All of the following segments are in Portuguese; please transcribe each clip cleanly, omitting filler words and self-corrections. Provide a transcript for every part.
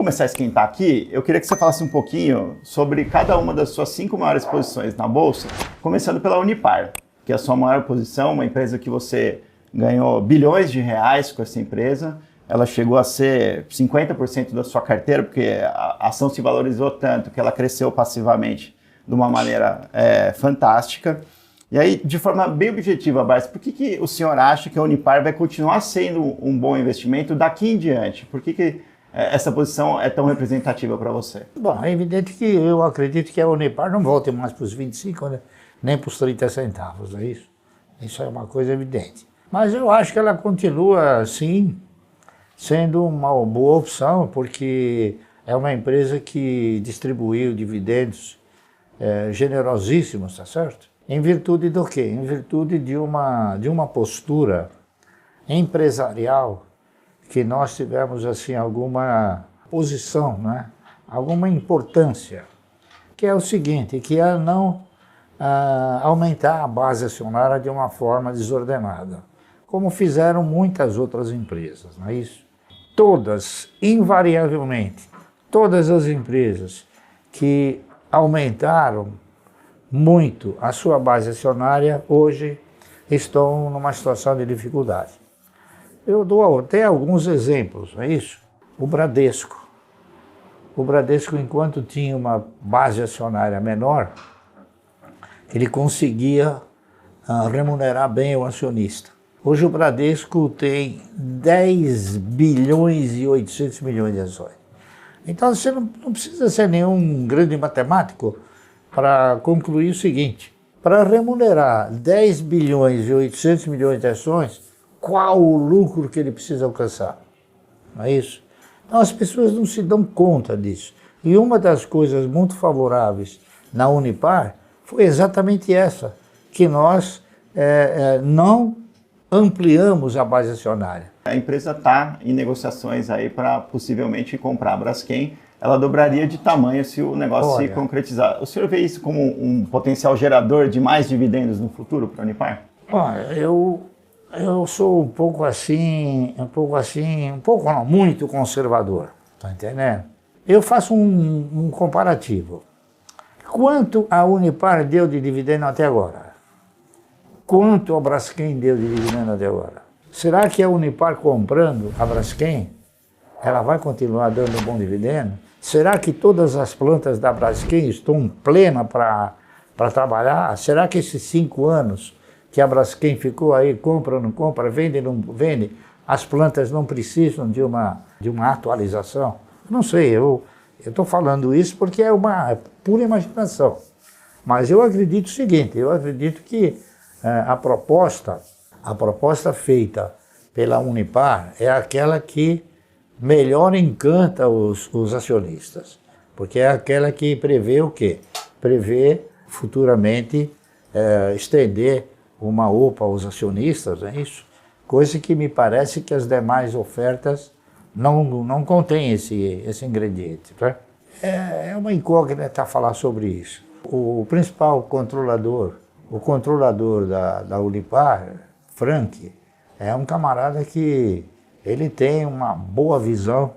Começar a esquentar aqui, eu queria que você falasse um pouquinho sobre cada uma das suas 5 maiores posições na Bolsa, começando pela Unipar, que é a sua maior posição, uma empresa que você ganhou bilhões de reais com essa empresa. Ela chegou a ser 50% da sua carteira, porque a ação se valorizou tanto que ela cresceu passivamente de uma maneira fantástica. E aí, de forma bem objetiva, Barsi, por que o senhor acha que a Unipar vai continuar sendo um bom investimento daqui em diante? Por que essa posição é tão representativa para você? Bom, é evidente que eu acredito que a Unipar não volte mais para os 25, né? Nem para os 30 centavos, não é isso? Isso é uma coisa evidente. Mas eu acho que ela continua, sim, sendo uma boa opção, porque é uma empresa que distribuiu dividendos generosíssimos, tá certo? Em virtude do quê? Em virtude de uma postura empresarial que nós tivemos assim alguma posição, né? Alguma importância, que é o seguinte, que é não aumentar a base acionária de uma forma desordenada, como fizeram muitas outras empresas, não é isso? Todas, invariavelmente, todas as empresas que aumentaram muito a sua base acionária, hoje estão numa situação de dificuldade. Eu dou até alguns exemplos, não é isso? O Bradesco. O Bradesco, enquanto tinha uma base acionária menor, ele conseguia remunerar bem o acionista. Hoje o Bradesco tem 10 bilhões e 800 milhões de ações. Então você não precisa ser nenhum grande matemático para concluir o seguinte: para remunerar 10 bilhões e 800 milhões de ações, qual o lucro que ele precisa alcançar? Não é isso? Então as pessoas não se dão conta disso. E uma das coisas muito favoráveis na Unipar foi exatamente essa, que nós não ampliamos a base acionária. A empresa está em negociações aí para possivelmente comprar a Braskem. Ela dobraria de tamanho se o negócio se concretizar. O senhor vê isso como um potencial gerador de mais dividendos no futuro para a Unipar? Olha, eu sou muito conservador, tá entendendo? Eu faço um comparativo. Quanto a Unipar deu de dividendo até agora? Quanto a Braskem deu de dividendo até agora? Será que a Unipar comprando a Braskem, ela vai continuar dando um bom dividendo? Será que todas as plantas da Braskem estão plenas para trabalhar? Será que esses 5 anos que a Braskem ficou aí, compra ou não compra, vende ou não vende, as plantas não precisam de uma atualização? Não sei, eu estou falando isso porque é uma pura imaginação. Mas eu acredito o seguinte, eu acredito que a proposta feita pela Unipar é aquela que melhor encanta os acionistas, porque é aquela que prevê o quê? Prevê futuramente estender uma OPA aos acionistas, é isso? Coisa que me parece que as demais ofertas não contêm esse ingrediente. Tá? É uma incógnita falar sobre isso. O principal controlador, da Unipar, Frank, é um camarada que ele tem uma boa visão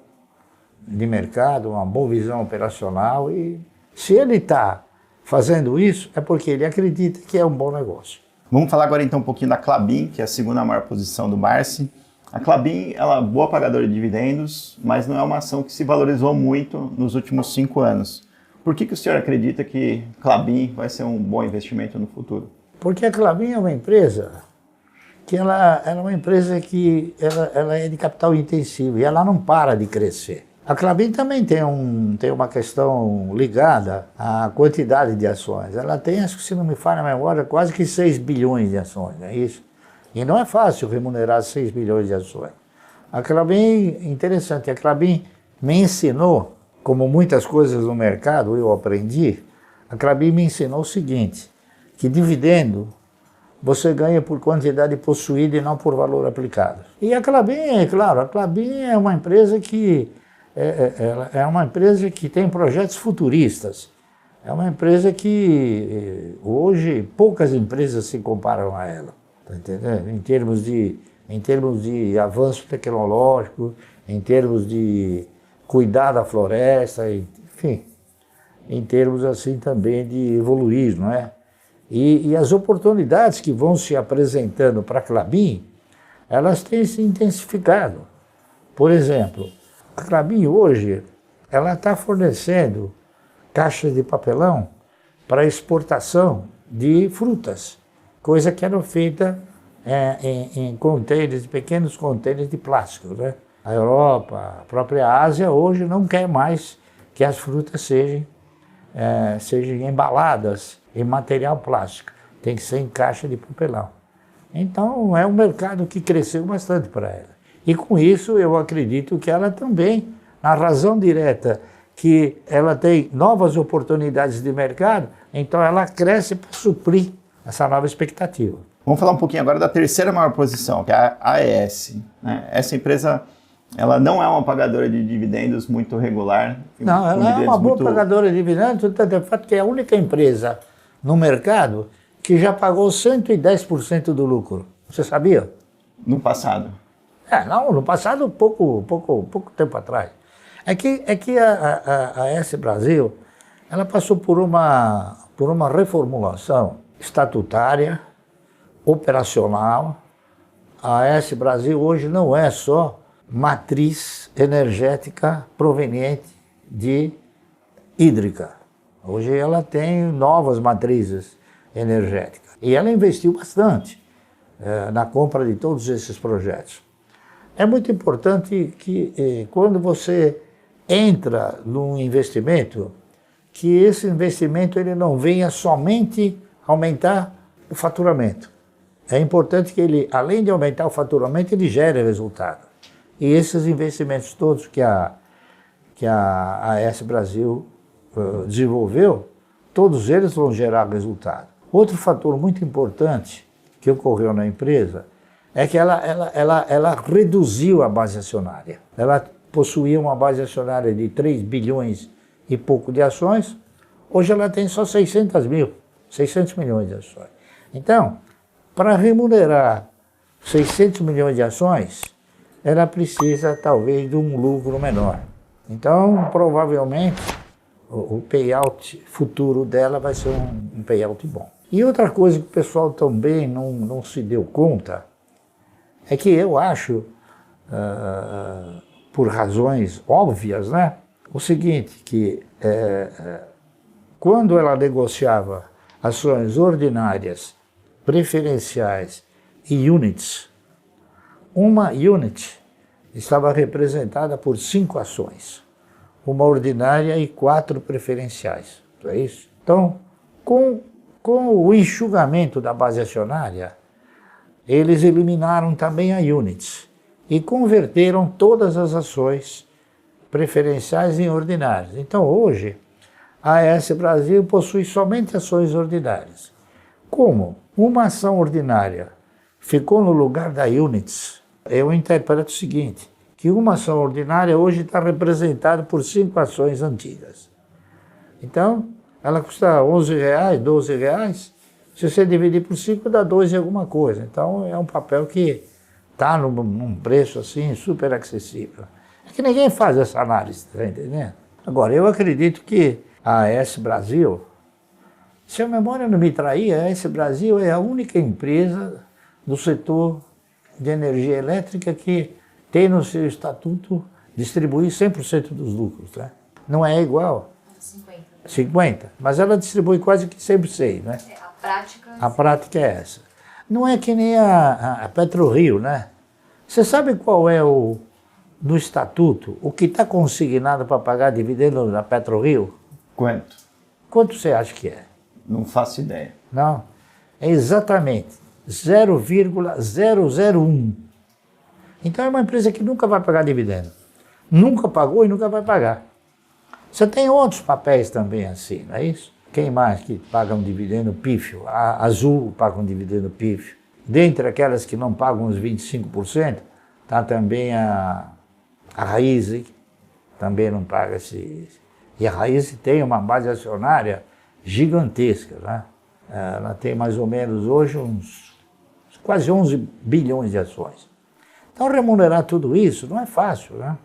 de mercado, uma boa visão operacional, e se ele está fazendo isso é porque ele acredita que é um bom negócio. Vamos falar agora então um pouquinho da Klabin, que é a segunda maior posição do Barsi. A Klabin, ela é boa pagadora de dividendos, mas não é uma ação que se valorizou muito nos últimos 5 anos. Por que o senhor acredita que Klabin vai ser um bom investimento no futuro? Porque a Klabin é uma empresa que ela é uma empresa que ela é de capital intensivo e ela não para de crescer. A Klabin também tem uma questão ligada à quantidade de ações. Ela tem, acho que se não me falha a memória, quase que 6 bilhões de ações, não é isso? E não é fácil remunerar 6 bilhões de ações. A Klabin, interessante, a Klabin me ensinou, como muitas coisas no mercado eu aprendi, a Klabin me ensinou o seguinte, que dividendo você ganha por quantidade possuída e não por valor aplicado. E a Klabin, claro, a Klabin é uma empresa que tem projetos futuristas. É uma empresa que hoje poucas empresas se comparam a ela, tá entendendo? Em termos de avanço tecnológico, em termos de cuidar da floresta, enfim, em termos assim também de evoluir, não é? E as oportunidades que vão se apresentando para a Klabin, elas têm se intensificado. Por exemplo, a Klabin hoje, ela está fornecendo caixas de papelão para exportação de frutas, coisa que era feita em containers, pequenos containers de plástico, né? A Europa, a própria Ásia, hoje não quer mais que as frutas sejam embaladas em material plástico, tem que ser em caixa de papelão. Então é um mercado que cresceu bastante para ela. E com isso eu acredito que ela também, na razão direta que ela tem novas oportunidades de mercado, então ela cresce para suprir essa nova expectativa. Vamos falar um pouquinho agora da terceira maior posição, que é a AES, né? Essa empresa, ela não é uma pagadora de dividendos muito regular. Não, ela é uma boa pagadora de dividendos, tanto é fato que é a única empresa no mercado que já pagou 110% do lucro. Você sabia? No passado. Não, no passado, pouco tempo atrás. É que a AES Brasil, ela passou por uma reformulação estatutária, operacional. A AES Brasil hoje não é só matriz energética proveniente de hídrica. Hoje ela tem novas matrizes energéticas. E ela investiu bastante na compra de todos esses projetos. É muito importante que quando você entra num investimento, que esse investimento ele não venha somente aumentar o faturamento. É importante que ele, além de aumentar o faturamento, ele gere resultado. E esses investimentos todos que a AES Brasil desenvolveu, todos eles vão gerar resultado. Outro fator muito importante que ocorreu na empresa é que ela reduziu a base acionária. Ela possuía uma base acionária de 3 bilhões e pouco de ações, hoje ela tem só 600 milhões de ações. Então, para remunerar 600 milhões de ações, ela precisa talvez de um lucro menor. Então, provavelmente, o payout futuro dela vai ser um payout bom. E outra coisa que o pessoal também não se deu conta é que eu acho, por razões óbvias, né, o seguinte, que quando ela negociava ações ordinárias, preferenciais e units, uma unit estava representada por 5 ações, uma ordinária e 4 preferenciais. Não é isso? Então, com o enxugamento da base acionária, eles eliminaram também a units e converteram todas as ações preferenciais em ordinárias. Então, hoje, a AES Brasil possui somente ações ordinárias. Como uma ação ordinária ficou no lugar da units, eu interpreto o seguinte, que uma ação ordinária hoje está representada por 5 ações antigas. Então, ela custa R$11, R$12, se você dividir por 5 dá 2 e alguma coisa. Então, é um papel que está num preço assim super acessível. É que ninguém faz essa análise, tá entendendo? Agora, eu acredito que a AES Brasil, se a memória não me trair, a AES Brasil é a única empresa do setor de energia elétrica que tem no seu estatuto distribuir 100% dos lucros. Tá? Não é igual. 50. Mas ela distribui quase que 100%, né? A prática é essa. Não é que nem a PetroRio, né? Você sabe qual é no estatuto, o que está consignado para pagar dividendo na PetroRio? Quanto? Quanto você acha que é? Não faço ideia. Não. É exatamente 0,001. Então é uma empresa que nunca vai pagar dividendo. Nunca pagou e nunca vai pagar. Você tem outros papéis também assim, não é isso? Quem mais que paga um dividendo pífio? A Azul paga um dividendo pífio. Dentre aquelas que não pagam uns 25%, está também a Raízen, também não paga esse. E a Raízen tem uma base acionária gigantesca, né? Ela tem mais ou menos hoje quase 11 bilhões de ações. Então remunerar tudo isso não é fácil, né?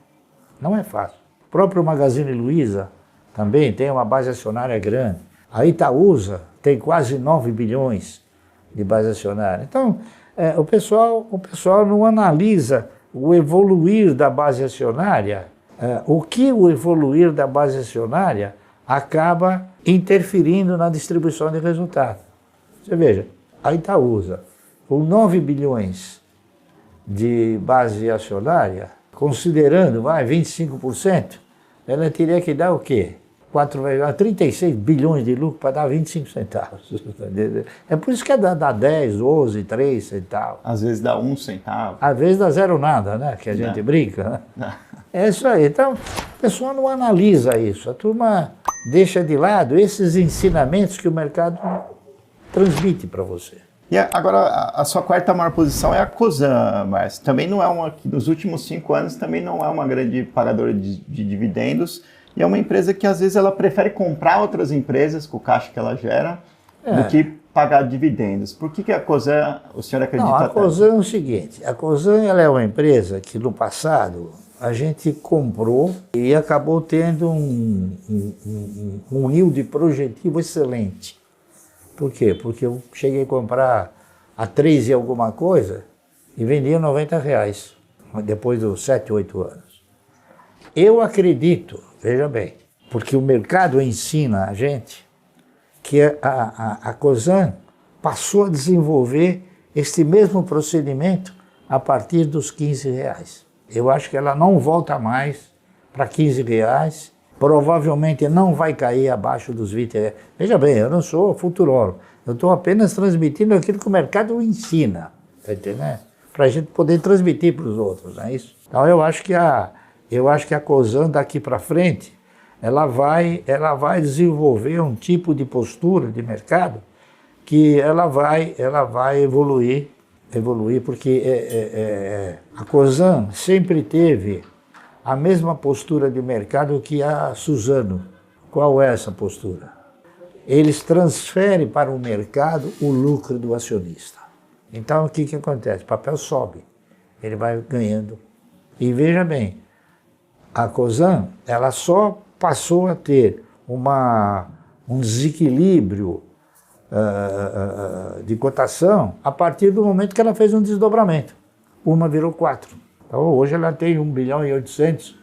Não é fácil. O próprio Magazine Luiza também tem uma base acionária grande. A Itaúsa tem quase 9 bilhões de base acionária. Então, o pessoal não analisa o evoluir da base acionária, o que o evoluir da base acionária acaba interferindo na distribuição de resultado. Você veja, a Itaúsa, com 9 bilhões de base acionária, considerando 25%, ela teria que dar o quê? 36 bilhões de lucro para dar 25 centavos. É por isso que dá 10, 12, 3 centavos. Às vezes dá 1 centavo. Às vezes dá zero nada, né? Que a gente brinca. Né? É isso aí. Então, o pessoal não analisa isso. A turma deixa de lado esses ensinamentos que o mercado transmite para você. E agora, a sua quarta maior posição é a Cosan, Márcio. Também não é uma, que nos últimos 5 anos, também não é uma grande pagadora de dividendos. E é uma empresa que, às vezes, ela prefere comprar outras empresas com o caixa que ela gera do que pagar dividendos. Por que a Cosan, o senhor acredita tanto? A Cosan é o seguinte, a Cosan ela é uma empresa que, no passado, a gente comprou e acabou tendo um yield projetivo excelente. Por quê? Porque eu cheguei a comprar a 3 e alguma coisa e vendia R$90, depois dos 7, 8 anos. Eu acredito, veja bem, porque o mercado ensina a gente que a Cosan passou a desenvolver este mesmo procedimento a partir dos R$15. Eu acho que ela não volta mais para R$15, provavelmente não vai cair abaixo dos R$20. Veja bem, eu não sou futurólogo, eu estou apenas transmitindo aquilo que o mercado ensina, tá entendendo? Para a gente poder transmitir para os outros, não é isso? Então eu acho que a Cosan daqui para frente, ela vai desenvolver um tipo de postura de mercado que ela vai evoluir porque a Cosan sempre teve a mesma postura de mercado que a Suzano. Qual é essa postura? Eles transferem para o mercado o lucro do acionista. Então o que acontece? O papel sobe, ele vai ganhando. E veja bem, a Cosan ela só passou a ter um desequilíbrio de cotação a partir do momento que ela fez um desdobramento. Uma virou 4. Então hoje ela tem 1 bilhão e 800,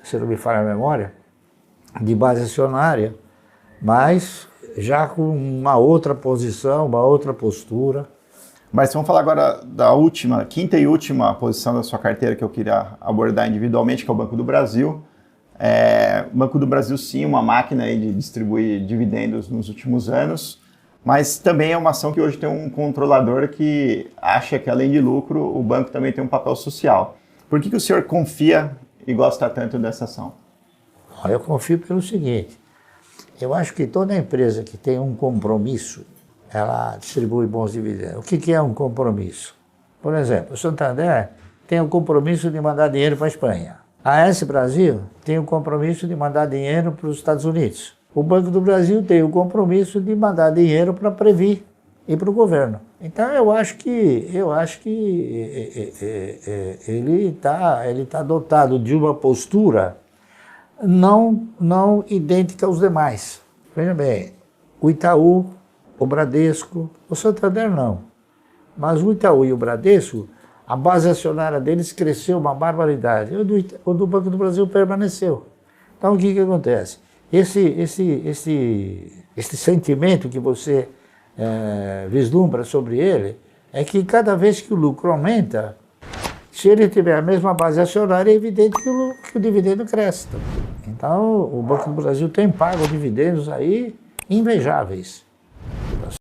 se não me falha a memória, de base acionária, mas já com uma outra posição, uma outra postura. Mas vamos falar agora da quinta e última posição da sua carteira que eu queria abordar individualmente, que é o Banco do Brasil. O Banco do Brasil, sim, uma máquina aí de distribuir dividendos nos últimos anos, mas também é uma ação que hoje tem um controlador que acha que, além de lucro, o banco também tem um papel social. Por que o senhor confia e gosta tanto dessa ação? Eu confio pelo seguinte, eu acho que toda empresa que tem um compromisso, ela distribui bons dividendos. O que é um compromisso? Por exemplo, o Santander tem o compromisso de mandar dinheiro para a Espanha. A AS Brasil tem o compromisso de mandar dinheiro para os Estados Unidos. O Banco do Brasil tem o compromisso de mandar dinheiro para a Previ e para o governo. Então eu acho que ele tá dotado de uma postura não idêntica aos demais. Veja bem, o Itaú, o Bradesco, o Santander não. Mas o Itaú e o Bradesco, a base acionária deles cresceu uma barbaridade. O do Banco do Brasil permaneceu. Então o que acontece? Esse sentimento que você vislumbra sobre ele é que cada vez que o lucro aumenta, se ele tiver a mesma base acionária, é evidente que o dividendo cresce. Então o Banco do Brasil tem pago dividendos aí invejáveis.